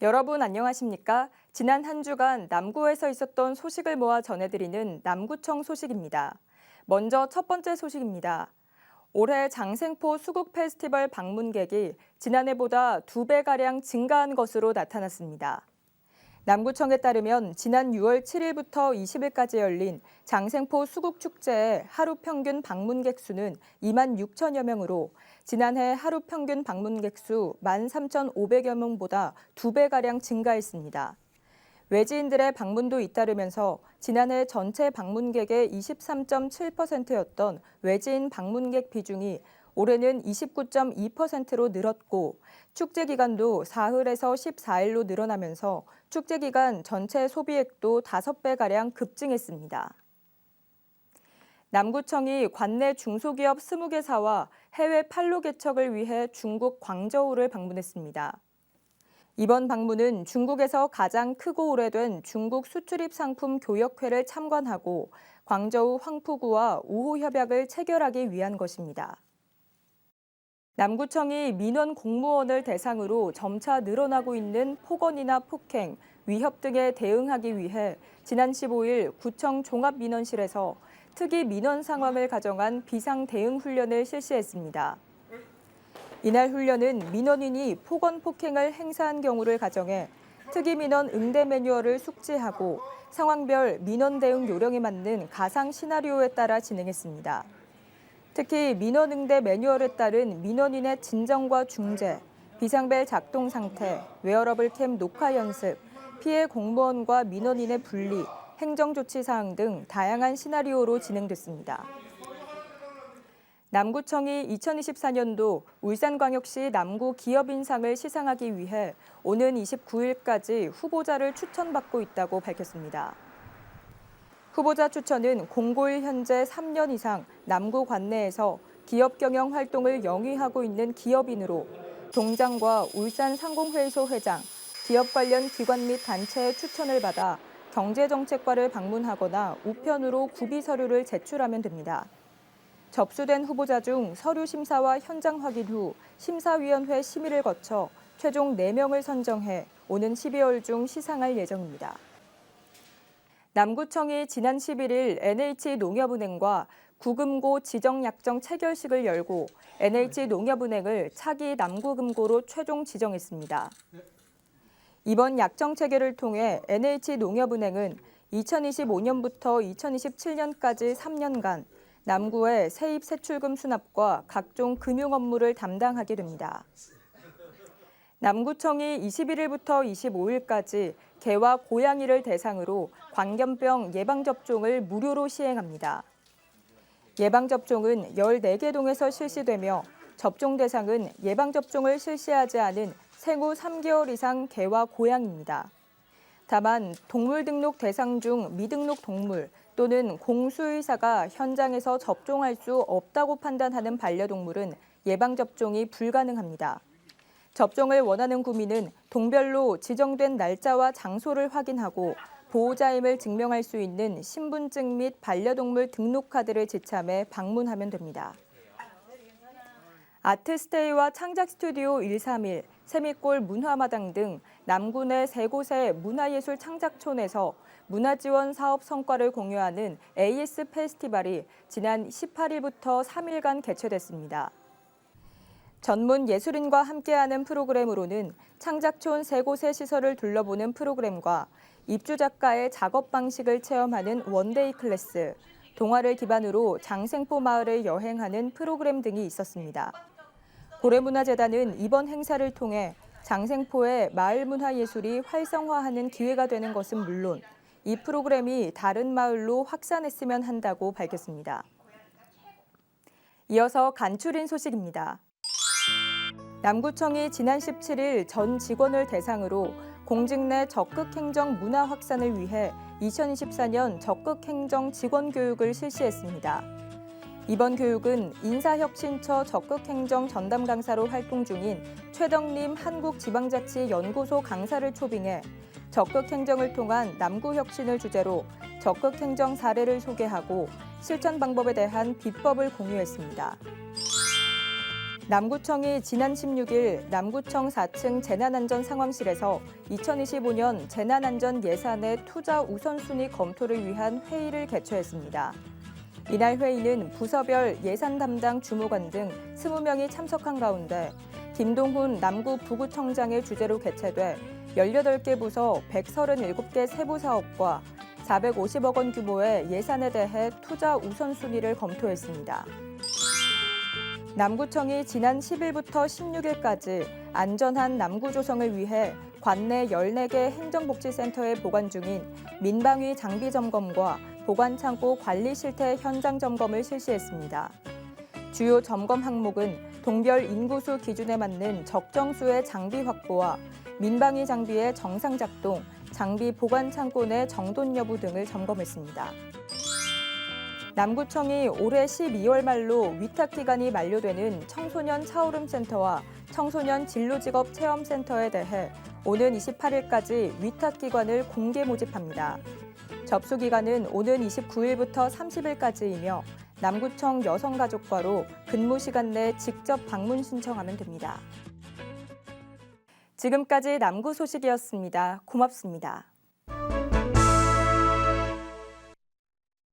여러분 안녕하십니까? 지난 한 주간 남구에서 있었던 소식을 모아 전해드리는 남구청 소식입니다. 먼저 첫 번째 소식입니다. 올해 장생포 수국 페스티벌 방문객이 지난해보다 2배가량 증가한 것으로 나타났습니다. 남구청에 따르면 지난 6월 7일부터 20일까지 열린 장생포 수국축제의 하루 평균 방문객 수는 2만 6천여 명으로 지난해 하루 평균 방문객 수 13,500여 명보다 2배가량 증가했습니다. 외지인들의 방문도 잇따르면서 지난해 전체 방문객의 23.7%였던 외지인 방문객 비중이 올해는 29.2%로 늘었고 축제 기간도 사흘에서 14일로 늘어나면서 축제 기간 전체 소비액도 5배가량 급증했습니다. 남구청이 관내 중소기업 20개사와 해외 판로 개척을 위해 중국 광저우를 방문했습니다. 이번 방문은 중국에서 가장 크고 오래된 중국 수출입 상품 교역회를 참관하고 광저우 황푸구와 우호 협약을 체결하기 위한 것입니다. 남구청이 민원 공무원을 대상으로 점차 늘어나고 있는 폭언이나 폭행, 위협 등에 대응하기 위해 지난 15일 구청 종합민원실에서 특이 민원 상황을 가정한 비상 대응 훈련을 실시했습니다. 이날 훈련은 민원인이 폭언, 폭행을 행사한 경우를 가정해 특이 민원 응대 매뉴얼을 숙지하고 상황별 민원 대응 요령에 맞는 가상 시나리오에 따라 진행했습니다. 특히 민원 응대 매뉴얼에 따른 민원인의 진정과 중재, 비상벨 작동 상태, 웨어러블 캠 녹화 연습, 피해 공무원과 민원인의 분리, 행정조치 사항 등 다양한 시나리오로 진행됐습니다. 남구청이 2024년도 울산광역시 남구 기업인상을 시상하기 위해 오는 29일까지 후보자를 추천받고 있다고 밝혔습니다. 후보자 추천은 공고일 현재 3년 이상 남구 관내에서 기업 경영 활동을 영위하고 있는 기업인으로 동장과 울산상공회의소 회장, 기업 관련 기관 및 단체의 추천을 받아 경제정책과를 방문하거나 우편으로 구비 서류를 제출하면 됩니다. 접수된 후보자 중 서류 심사와 현장 확인 후 심사위원회 심의를 거쳐 최종 4명을 선정해 오는 12월 중 시상할 예정입니다. 남구청이 지난 11일 NH농협은행과 구금고 지정약정 체결식을 열고 NH농협은행을 차기 남구금고로 최종 지정했습니다. 이번 약정 체결을 통해 NH농협은행은 2025년부터 2027년까지 3년간 남구의 세입 세출금 수납과 각종 금융 업무를 담당하게 됩니다. 남구청이 21일부터 25일까지 개와 고양이를 대상으로 광견병 예방접종을 무료로 시행합니다. 예방접종은 14개 동에서 실시되며 접종 대상은 예방접종을 실시하지 않은 생후 3개월 이상 개와 고양이입니다. 다만 동물 등록 대상 중 미등록 동물 또는 공수의사가 현장에서 접종할 수 없다고 판단하는 반려동물은 예방접종이 불가능합니다. 접종을 원하는 구민은 동별로 지정된 날짜와 장소를 확인하고 보호자임을 증명할 수 있는 신분증 및 반려동물 등록카드를 지참해 방문하면 됩니다. 아트스테이와 창작스튜디오 131, 세미골 문화마당 등 남구 내 3곳의 문화예술 창작촌에서 문화지원 사업 성과를 공유하는 AS 페스티벌이 지난 18일부터 3일간 개최됐습니다. 전문 예술인과 함께하는 프로그램으로는 창작촌 3곳의 시설을 둘러보는 프로그램과 입주 작가의 작업 방식을 체험하는 원데이 클래스, 동화를 기반으로 장생포 마을을 여행하는 프로그램 등이 있었습니다. 고래문화재단은 이번 행사를 통해 장생포의 마을 문화예술이 활성화하는 기회가 되는 것은 물론 이 프로그램이 다른 마을로 확산했으면 한다고 밝혔습니다. 이어서 간추린 소식입니다. 남구청이 지난 17일 전 직원을 대상으로 공직 내 적극행정 문화 확산을 위해 2024년 적극행정 직원 교육을 실시했습니다. 이번 교육은 인사혁신처 적극행정 전담 강사로 활동 중인 최덕림 한국지방자치연구소 강사를 초빙해 적극행정을 통한 남구혁신을 주제로 적극행정 사례를 소개하고 실천 방법에 대한 비법을 공유했습니다. 남구청이 지난 16일 남구청 4층 재난안전상황실에서 2025년 재난안전 예산의 투자 우선순위 검토를 위한 회의를 개최했습니다. 이날 회의는 부서별 예산 담당 주무관 등 20명이 참석한 가운데 김동훈 남구 부구청장의 주재로 개최돼 18개 부서 137개 세부 사업과 450억 원 규모의 예산에 대해 투자 우선순위를 검토했습니다. 남구청이 지난 10일부터 16일까지 안전한 남구 조성을 위해 관내 14개 행정복지센터에 보관 중인 민방위 장비 점검과 보관창고 관리 실태 현장 점검을 실시했습니다. 주요 점검 항목은 동별 인구수 기준에 맞는 적정수의 장비 확보와 민방위 장비의 정상 작동, 장비 보관 창고 내 정돈 여부 등을 점검했습니다. 남구청이 올해 12월 말로 위탁 기간이 만료되는 청소년 차오름센터와 청소년 진로직업 체험센터에 대해 오는 28일까지 위탁 기관을 공개 모집합니다. 접수 기간은 오는 29일부터 30일까지이며 남구청 여성가족과로 근무 시간 내 직접 방문 신청하면 됩니다. 지금까지 남구 소식이었습니다. 고맙습니다.